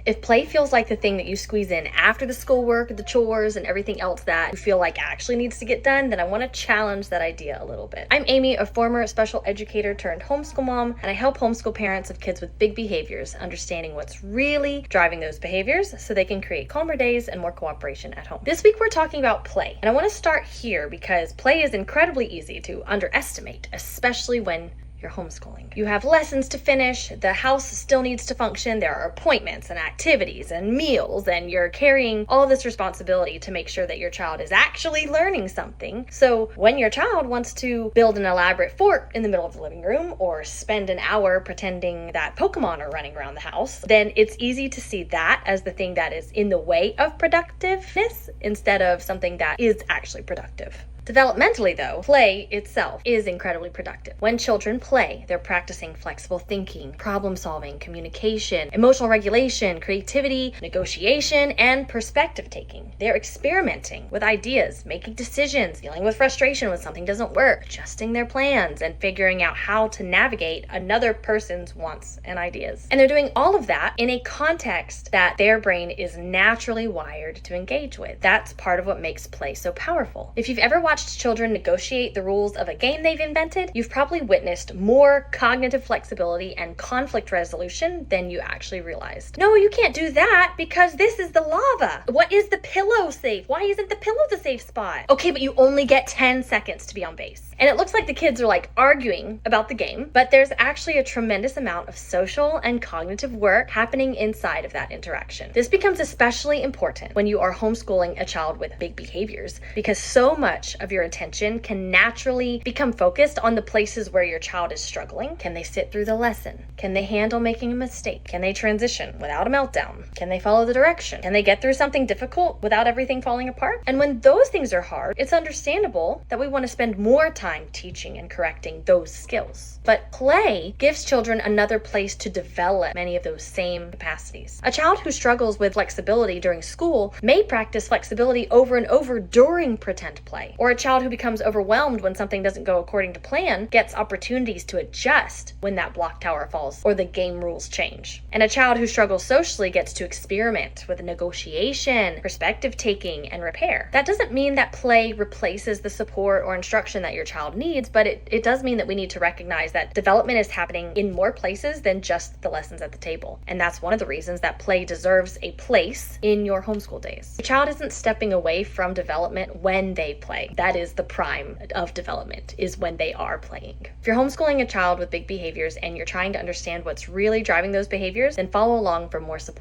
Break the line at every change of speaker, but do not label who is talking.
If play feels like the thing that you squeeze in after the schoolwork, the chores, and everything else that you feel like actually needs to get done, then I want to challenge that idea a little bit. I'm Amy, a former special educator turned homeschool mom, and I help homeschool parents of kids with big behaviors understanding what's really driving those behaviors so they can create calmer days and more cooperation at home. This week we're talking about play, and I want to start here because play is incredibly easy to underestimate, especially when you're homeschooling. You have lessons to finish, the house still needs to function, there are appointments and activities and meals, and you're carrying all this responsibility to make sure that your child is actually learning something. So when your child wants to build an elaborate fort in the middle of the living room or spend an hour pretending that Pokemon are running around the house, then it's easy to see that as the thing that is in the way of productiveness instead of something that is actually productive. Developmentally, though, play itself is incredibly productive. When children play, they're practicing flexible thinking, problem solving, communication, emotional regulation, creativity, negotiation, and perspective taking. They're experimenting with ideas, making decisions, dealing with frustration when something doesn't work, adjusting their plans, and figuring out how to navigate another person's wants and ideas. And they're doing all of that in a context that their brain is naturally wired to engage with. That's part of what makes play so powerful. If you've ever watched children negotiate the rules of a game they've invented, you've probably witnessed more cognitive flexibility and conflict resolution than you actually realized. No, you can't do that because this is the lava. What is the pillow safe? Why isn't the pillow the safe spot? Okay, but you only get 10 seconds to be on base. And it looks like the kids are arguing about the game, but there's actually a tremendous amount of social and cognitive work happening inside of that interaction. This becomes especially important when you are homeschooling a child with big behaviors because so much of your attention can naturally become focused on the places where your child is struggling. Can they sit through the lesson? Can they handle making a mistake? Can they transition without a meltdown? Can they follow the direction? Can they get through something difficult without everything falling apart? And when those things are hard, it's understandable that we want to spend more time teaching and correcting those skills. But play gives children another place to develop many of those same capacities. A child who struggles with flexibility during school may practice flexibility over and over during pretend play. Or a child who becomes overwhelmed when something doesn't go according to plan gets opportunities to adjust when that block tower falls or the game rules change. And a child who struggles socially gets to experiment with negotiation, perspective taking, and repair. That doesn't mean that play replaces the support or instruction that your child needs, but it does mean that we need to recognize that development is happening in more places than just the lessons at the table. And that's one of the reasons that play deserves a place in your homeschool days. The child isn't stepping away from development when they play. That is the prime of development, is when they are playing. If you're homeschooling a child with big behaviors and you're trying to understand what's really driving those behaviors, then follow along for more support.